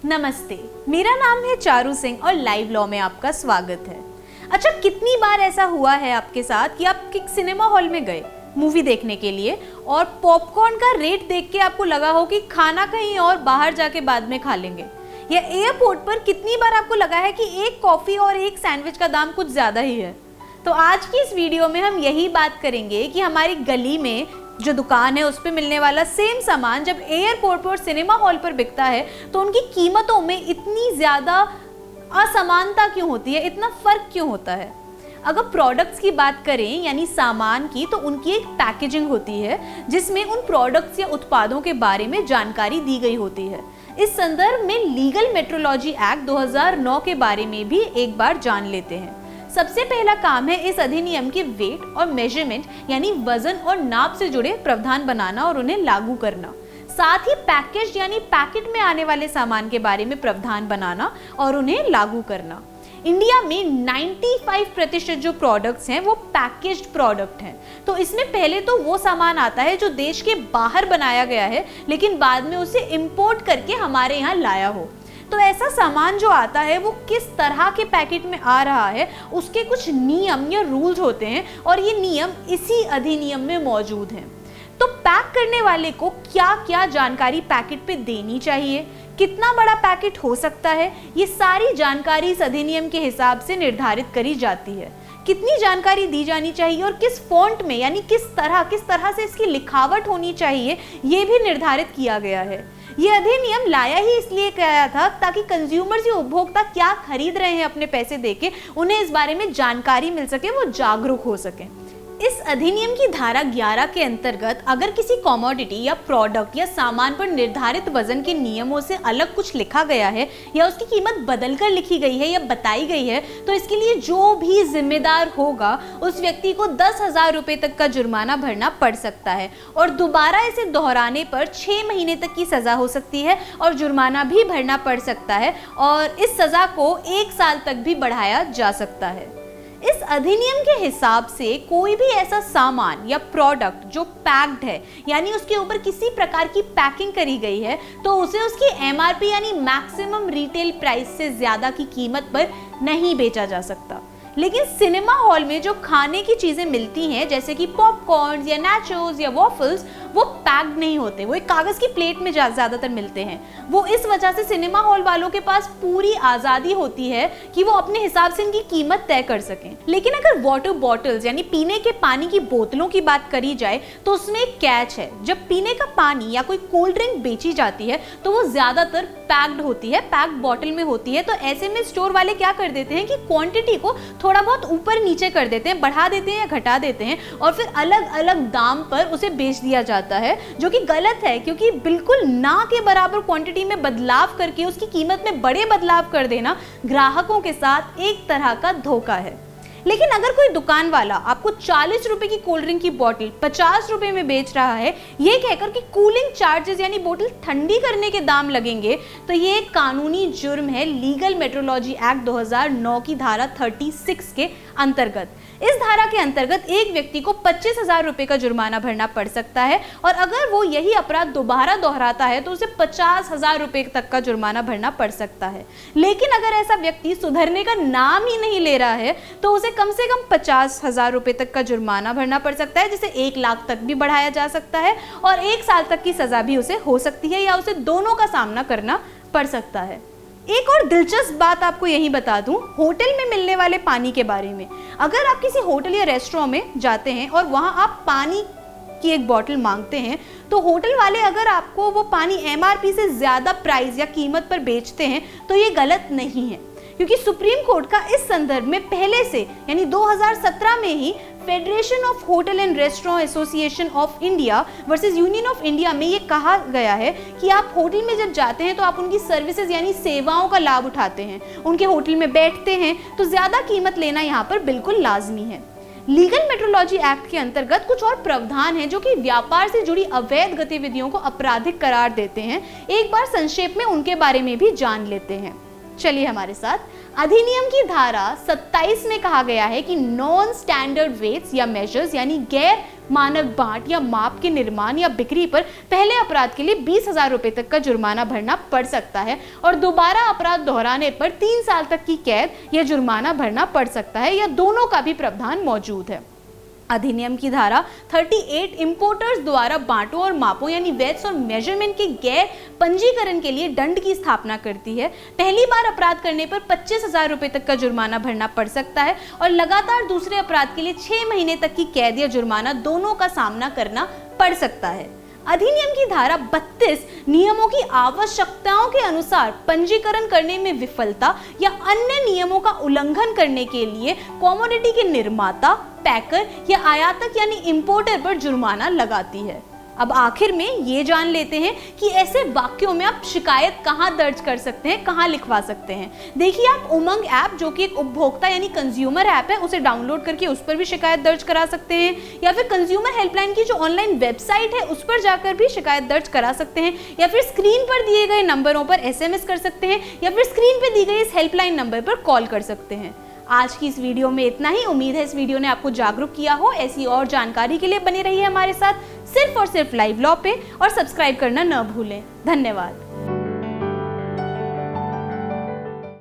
नमस्ते, मेरा नाम है चारू सिंह और लाइव लॉ में आपका स्वागत है। अच्छा, कितनी बार ऐसा हुआ है आपके साथ कि आप एक सिनेमा हॉल में गए मूवी देखने के लिए और पॉपकॉर्न का रेट देख के आपको लगा हो कि खाना कहीं और बाहर जाके बाद में खा लेंगे, या एयरपोर्ट पर कितनी बार आपको लगा है कि एक कॉफ़ी और एक सैंडविच का दाम कुछ ज़्यादा ही है। तो आज की इस वीडियो में हम यही बात करेंगे कि हमारी गली में जो दुकान है उस पे मिलने वाला सेम सामान जब एयरपोर्ट पर और सिनेमा हॉल पर बिकता है तो उनकी कीमतों में इतनी ज़्यादा असमानता क्यों होती है, इतना फ़र्क क्यों होता है। अगर प्रोडक्ट्स की बात करें यानी सामान की, तो उनकी एक पैकेजिंग होती है जिसमें उन प्रोडक्ट्स या उत्पादों के बारे में जानकारी दी गई होती है। इस संदर्भ में लीगल मेट्रोलॉजी एक्ट 2009 के बारे में भी एक बार जान लेते हैं। सबसे पहला काम है इस अधिनियम के वेट और मेजरमेंट यानी वजन और नाप से जुड़े प्रावधान बनाना और उन्हें लागू करना। साथ ही पैकेज यानी पैकेट में आने वाले सामान के बारे में प्रावधान बनाना और उन्हें लागू करना। इंडिया में 95% जो प्रोडक्ट्स हैं वो पैकेज्ड प्रोडक्ट हैं। तो इसमें पहले तो वो सामान आता है जो देश के बाहर बनाया गया है लेकिन बाद में उसे इंपोर्ट करके हमारे यहाँ लाया हो। तो ऐसा सामान जो आता है वो किस तरह के पैकेट में आ रहा है, उसके कुछ नियम या रूल्स होते हैं और ये नियम इसी अधिनियम में मौजूद हैं। तो पैक करने वाले को क्या क्या जानकारी पैकेट पे देनी चाहिए, कितना बड़ा पैकेट हो सकता है, ये सारी जानकारी इस अधिनियम के हिसाब से निर्धारित करी जाती है। कितनी जानकारी दी जानी चाहिए और किस फॉन्ट में यानी किस तरह से इसकी लिखावट होनी चाहिए, ये भी निर्धारित किया गया है। ये अधिनियम लाया ही इसलिए गया था ताकि कंज्यूमर्स या उपभोक्ता क्या खरीद रहे हैं अपने पैसे देके, उन्हें इस बारे में जानकारी मिल सके, वो जागरूक हो सके। इस अधिनियम की धारा 11 के अंतर्गत अगर किसी कमोडिटी या प्रोडक्ट या सामान पर निर्धारित वजन के नियमों से अलग कुछ लिखा गया है या उसकी कीमत बदलकर लिखी गई है या बताई गई है तो इसके लिए जो भी जिम्मेदार होगा उस व्यक्ति को 10,000 रुपये तक का जुर्माना भरना पड़ सकता है और दोबारा इसे दोहराने पर 6 महीने तक की सजा हो सकती है और जुर्माना भी भरना पड़ सकता है और इस सजा को 1 साल तक भी बढ़ाया जा सकता है। इस अधिनियम के हिसाब से कोई भी ऐसा सामान या प्रोडक्ट जो पैक्ड है यानी उसके ऊपर किसी प्रकार की पैकिंग करी गई है तो उसे उसकी एमआरपी यानी मैक्सिमम रिटेल प्राइस से ज्यादा की कीमत पर नहीं बेचा जा सकता। लेकिन सिनेमा हॉल में जो खाने की चीजें मिलती हैं जैसे कि पॉपकॉर्न या नाचोस या वॉफल्स, वो पैक्ड नहीं होते, वो एक कागज की प्लेट में ज्यादातर मिलते हैं। वो इस वजह से सिनेमा हॉल वालों के पास पूरी आजादी होती है कि वो अपने हिसाब से इनकी कीमत तय कर सकें। लेकिन अगर वाटर बॉटल्स यानी पीने के पानी की बोतलों की बात करी जाए तो उसमें एक कैच है। जब पीने का पानी या कोई कोल्ड ड्रिंक बेची जाती है तो वो ज्यादातर पैक्ड होती है, पैक्ड बॉटल में होती है। तो ऐसे में स्टोर वाले क्या कर देते हैं कि क्वांटिटी को थोड़ा बहुत ऊपर नीचे कर देते हैं, बढ़ा देते हैं या घटा देते हैं और फिर अलग अलग दाम पर उसे बेच दिया जाता है, जो कि गलत है क्योंकि बिल्कुल ना के बराबर क्वांटिटी में बदलाव करके उसकी कीमत में बड़े बदलाव कर देना ग्राहकों के साथ एक तरह का धोखा है। लेकिन अगर कोई दुकान वाला आपको 40 रुपए की कोल्ड ड्रिंक की बोतल 50 रुपए में बेच रहा है ये कहकर कि कूलिंग चार्जेस यानी बोतल ठंडी करने के दाम लगेंगे, तो ये एक कानूनी जुर्म है लीगल मेट्रोलॉजी एक्ट 2009 की धारा 36 के अंतर्गत। इस धारा के अंतर्गत एक व्यक्ति को 25,000 रुपए का जुर्माना भरना पड़ सकता है और अगर वो यही अपराध दोबारा दोहराता है तो उसे 50,000 रुपए तक का जुर्माना भरना पड़ सकता है। लेकिन अगर ऐसा व्यक्ति सुधरने का नाम ही नहीं ले रहा है तो उसे कम से कम 50,000 रुपए तक का जुर्माना भरना पड़ सकता है, जिसे 1 लाख तक भी बढ़ाया जा सकता है और 1 साल तक की सजा भी उसे हो सकती है या उसे दोनों का सामना करना पड़ सकता है। एक और दिलचस्प बात आपको यही बता दूं होटल में मिलने वाले पानी के बारे में। अगर आप किसी होटल या रेस्टोरेंट में जाते हैं और वहां आप पानी की एक बोतल मांगते हैं तो होटल वाले अगर आपको वो पानी एमआरपी से ज्यादा प्राइस या कीमत पर बेचते हैं तो ये गलत नहीं है, क्योंकि सुप्रीम कोर्ट का इस संदर्भ में पहले से यानी 2017 में ही federation of hotel and restaurant association of India versus Union of India में ये कहा गया है कि आप होटल में जब जाते हैं तो आप उनकी सर्विसेज यानी सेवाओं का लाभ उठाते हैं, उनके होटल में बैठते हैं तो ज्यादा कीमत लेना यहाँ पर बिल्कुल लाजमी है। लीगल मेट्रोलॉजी एक्ट के अंतर्गत कुछ और प्रावधान हैं जो कि व्यापार से जुड़ी अवैध गतिविधियों को आपराधिक करार देते हैं। एक बार संक्षेप में उनके बारे में भी जान लेते हैं। चलिए हमारे साथ। अधिनियम की धारा 27 में कहा गया है कि नॉन स्टैंडर्ड वेट्स या मेजर्स यानी गैर मानक बांट या माप के निर्माण या बिक्री पर पहले अपराध के लिए 20,000 रुपए तक का जुर्माना भरना पड़ सकता है और दोबारा अपराध दोहराने पर 3 साल तक की कैद या जुर्माना भरना पड़ सकता है या दोनों का भी प्रावधान मौजूद है। अधिनियम की धारा 38 इंपोर्टर्स द्वारा बांटों और मापों यानी वेट्स और मेजरमेंट के गैर पंजीकरण के लिए दंड की स्थापना करती है। पहली बार अपराध करने पर 25,000 रुपए तक का जुर्माना भरना पड़ सकता है और लगातार दूसरे अपराध के लिए 6 महीने तक की कैद या जुर्माना दोनों का सामना करना पड़ सकता है। अधिनियम की धारा 32 नियमों की आवश्यकताओं के अनुसार पंजीकरण करने में विफलता या अन्य नियमों का उल्लंघन करने के लिए कमोडिटी के निर्माता, पैकर या आयातक यानी इंपोर्टर पर जुर्माना लगाती है। अब आखिर में ये जान लेते हैं कि ऐसे वाक्यों में आप शिकायत कहाँ दर्ज कर सकते हैं, कहाँ लिखवा सकते हैं। देखिए, आप उमंग ऐप जो कि एक उपभोक्ता यानी कंज्यूमर ऐप है, उसे डाउनलोड करके उस पर भी शिकायत दर्ज करा सकते हैं, या फिर कंज्यूमर हेल्पलाइन की जो ऑनलाइन वेबसाइट है उस पर जाकर भी शिकायत दर्ज करा सकते हैं, या फिर स्क्रीन पर दिए गए नंबरों पर SMS कर सकते हैं, या फिर स्क्रीन पर दी गई इस हेल्पलाइन नंबर पर कॉल कर सकते हैं। आज की इस वीडियो में इतना ही। उम्मीद है इस वीडियो ने आपको जागरूक किया हो। ऐसी और जानकारी के लिए बने रहिए हमारे साथ सिर्फ और सिर्फ लाइव लॉ पे और सब्सक्राइब करना न भूलें। धन्यवाद।